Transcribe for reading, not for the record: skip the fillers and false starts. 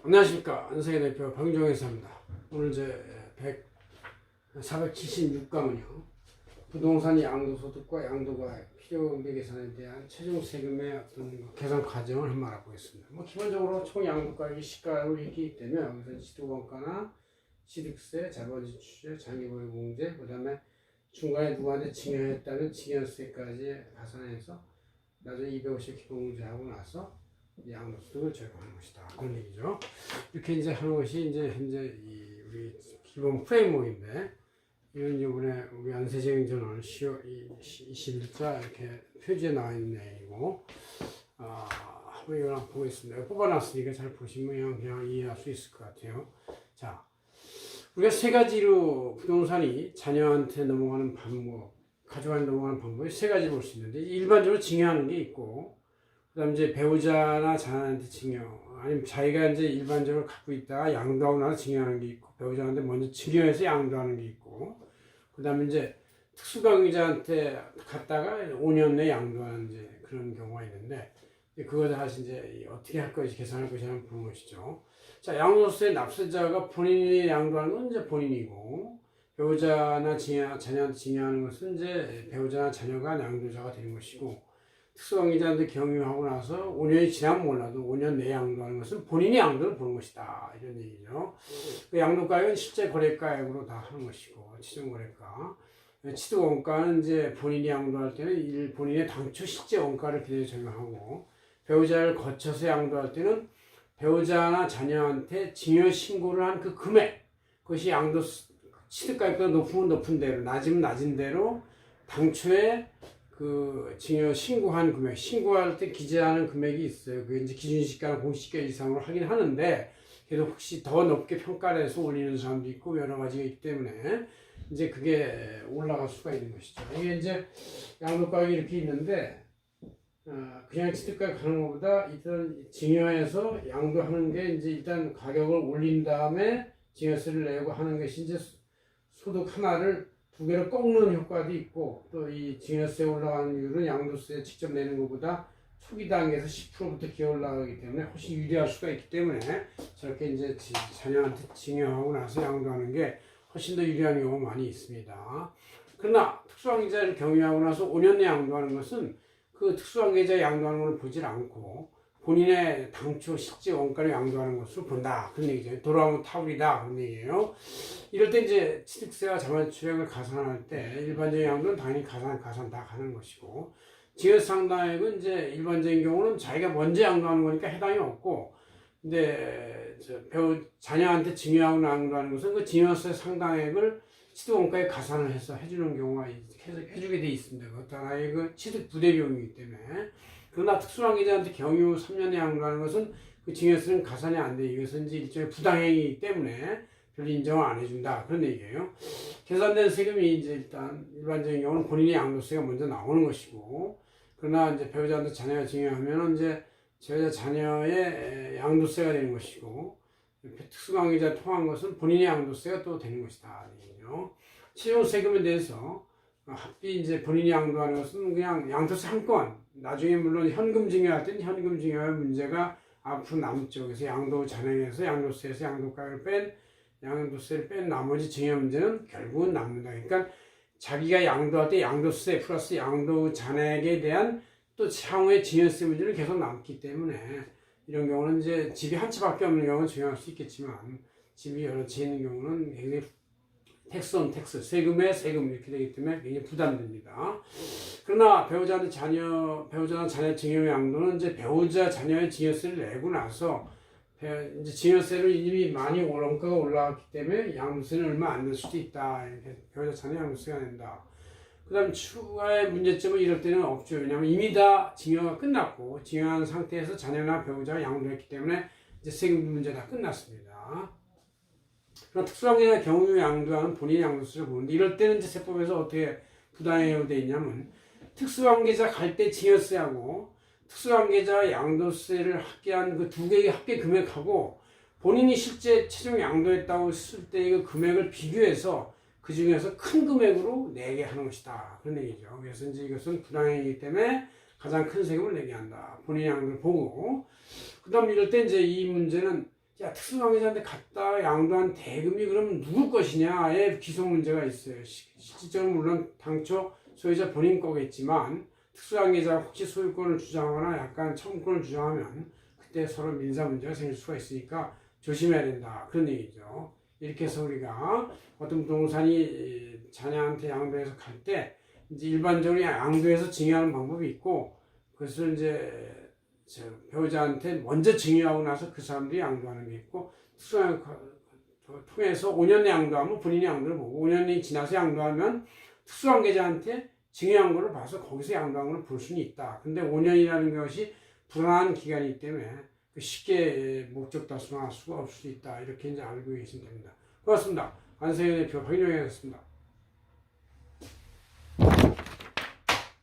안녕하십니까. 안성의 대표 박윤종회사입니다. 오늘 이제 476강은요. 부동산 양도소득과 양도과액, 필요경비 계산에 대한 최종 세금의 어떤 계산 과정을 한번 알아보겠습니다. 기본적으로 총 양도가액이 시가로 이렇게 되면 여기서 취득원가나 취득세, 자본지출세, 장기보유공제, 그 다음에 중간에 누구한테 증여했다는 증여세까지 가산해서 나중에 250 기본공제하고 나서 양도소득을 적용하는 것이다. 그런 얘기죠. 이렇게 이제 하는 것이 이제 현재 우리 기본 프레임워크인데, 이건 이번에 우리 안세제행전원 10월 20일자 이렇게 표지에 나와 있는 내용이고, 한번 이거 한번 보겠습니다. 뽑아놨으니까 잘 보시면 그냥 이해할 수 있을 것 같아요. 자, 우리가 세 가지로 부동산이 자녀한테 넘어가는 방법, 가족한테 넘어가는 방법이 세 가지 볼 수 있는데, 일반적으로 증여하는 게 있고, 그 다음 이제 배우자나 자녀한테 증여, 아니면 자기가 이제 일반적으로 갖고 있다가 양도하고 나서 증여하는 게 있고, 배우자한테 먼저 증여해서 양도하는 게 있고, 그 다음에 이제 특수관계자한테 갔다가 5년 내에 양도하는 이제 그런 경우가 있는데, 그거 다시 이제 어떻게 할 것인지 계산할 것인지 한번 보는 것이죠. 자, 양도세 납세자가 본인이 양도하는 건 이제 본인이고, 배우자나 자녀한테 증여하는 것은 이제 배우자나 자녀가 양도자가 되는 것이고, 특수관계자한테 경유하고 나서 5년이 지나면 몰라도 5년 내에 양도하는 것은 본인이 양도를 보는 것이다. 이런 얘기죠. 그 양도가액은 실제 거래가액으로 다 하는 것이고, 최종거래가. 취득원가는 이제 본인이 양도할 때는 본인의 당초 실제 원가를 그대로 적용하고, 배우자를 거쳐서 양도할 때는 배우자나 자녀한테 증여 신고를 한 그 금액, 그것이 양도 취득가액보다 높으면 높은 대로, 낮으면 낮은 대로 당초에 그 증여 신고한 금액, 신고할 때 기재하는 금액이 있어요. 그게 이제 기준시가나 공시가 이상으로 하긴 하는데, 그래도 혹시 더 높게 평가를 해서 올리는 사람도 있고 여러 가지가 있기 때문에 이제 그게 올라갈 수가 있는 것이죠. 이게 이제 양도가액이 이렇게 있는데, 그냥 취득가액 하는 것보다 일단 증여해서 양도하는 게 이제 일단 가격을 올린 다음에 증여세를 내고 하는 것이 이제 소득 하나를 두 개를 꺾는 효과도 있고, 또 이 증여세 올라가는 이유는 양도세 직접 내는 것보다 초기 단계에서 10%부터 기어 올라가기 때문에 훨씬 유리할 수가 있기 때문에 저렇게 이제 자녀한테 증여하고 나서 양도하는 게 훨씬 더 유리한 경우가 많이 있습니다. 그러나 특수관계자를 경유하고 나서 5년 내에 양도하는 것은 그 특수관계자 양도하는 걸 보질 않고 본인의 당초 실제 원가를 양도하는 것으로 본다. 그런 얘기죠. 돌아오면 타불이다. 그런 얘기예요. 이럴 때 이제 취득세와 자본출액을 가산할 때 일반적인 양도는 당연히 가산 다 가는 것이고, 증여상당액은 이제 일반적인 경우는 자기가 먼저 양도하는 거니까 해당이 없고, 근데 자녀한테 증여하고 양도하는 것은 그 증여세 상당액을 취득원가에 가산을 해서 해주는 경우가 해주게 돼 있습니다. 그것도 하나의 그 취득 부대 비용이기 때문에. 그러나 특수관계자한테 경유 3년에 양도하는 것은 그 증여세는 가산이 안 돼. 이것은 이제 일종의 부당행위이기 때문에 별로 인정을 안 해준다. 그런 얘기예요. 계산된 세금이 이제 일단 일반적인 경우는 본인의 양도세가 먼저 나오는 것이고, 그러나 이제 배우자한테 자녀가 증여하면은 이제 배우자 자녀의 양도세가 되는 것이고, 특수관계자 통한 것은 본인의 양도세가 또 되는 것이다. 얘기죠. 최종 세금에 대해서 합비 이제 본인이 양도하는 것은 그냥 양도세 한 건, 나중에 물론 현금 증여할 때는 현금 증여할 문제가 앞으로 남죠. 그래서 양도 잔액에서 양도세에서 양도세를 뺀 나머지 증여 문제는 결국은 남는다. 그러니까 자기가 양도할 때 양도세 플러스 양도 잔액에 대한 또 향후의 증여세 문제는 계속 남기 때문에, 이런 경우는 이제 집이 한 채밖에 없는 경우는 증여할 수 있겠지만, 집이 여러 채 있는 경우는 굉장히 텍스, 세금에 세금 이렇게 되기 때문에 굉장히 부담됩니다. 그러나 배우자나 자녀 증여 양도는 이제 배우자 자녀의 증여세를 내고 나서 이제 증여세를 이미 많이 원가가 올라왔기 때문에 양도세는 얼마 안 낼 수도 있다. 이렇게 배우자 자녀 양도세가 낸다. 그 다음 추가의 문제점은 이럴 때는 없죠. 왜냐하면 이미 다 증여가 끝났고, 증여한 상태에서 자녀나 배우자가 양도했기 때문에 이제 세금 문제 다 끝났습니다. 그러나 특수관계자 경유 양도하는 본인의 양도세를 보는데, 이럴 때는 이제 세법에서 어떻게 부당행위로 되어 있냐면, 특수관계자 갈 때 증여세하고 특수관계자 양도세를 합계한 그 두 개의 합계 금액하고 본인이 실제 최종 양도했다고 했을 때의 그 금액을 비교해서 그 중에서 큰 금액으로 내게 하는 것이다. 그런 얘기죠. 그래서 이제 이것은 부당행위이기 때문에 가장 큰 세금을 내게 한다. 본인의 양도를 보고. 그 다음 이럴 때 이제 이 문제는 자, 특수관계자한테 갖다 양도한 대금이 그럼 누구 것이냐에 기소 문제가 있어요. 실질적으로 물론 당초 소유자 본인 거겠지만 특수관계자가 혹시 소유권을 주장하거나 약간 청구권을 주장하면 그때 서로 민사 문제가 생길 수가 있으니까 조심해야 된다. 그런 얘기죠. 이렇게 해서 우리가 어떤 부동산이 자녀한테 양도해서 갈 때 이제 일반적으로 양도해서 증여하는 방법이 있고 그것을 이제 배우자한테 먼저 증여하고 나서 그 사람들이 양도하는 게 있고 특수관계 통해서 5년 양도하면 본인이 양도를 보고 5년이 지나서 양도하면 특수관계자한테 증여한 거를 봐서 거기서 양도한 걸 볼 수는 있다. 근데 5년이라는 것이 불안한 기간이기 때문에 쉽게 목적 달성할 수가 없을 수 있다. 이렇게 이제 알고 계시면 됩니다. 고맙습니다. 안세현 대표 박인영이었습니다.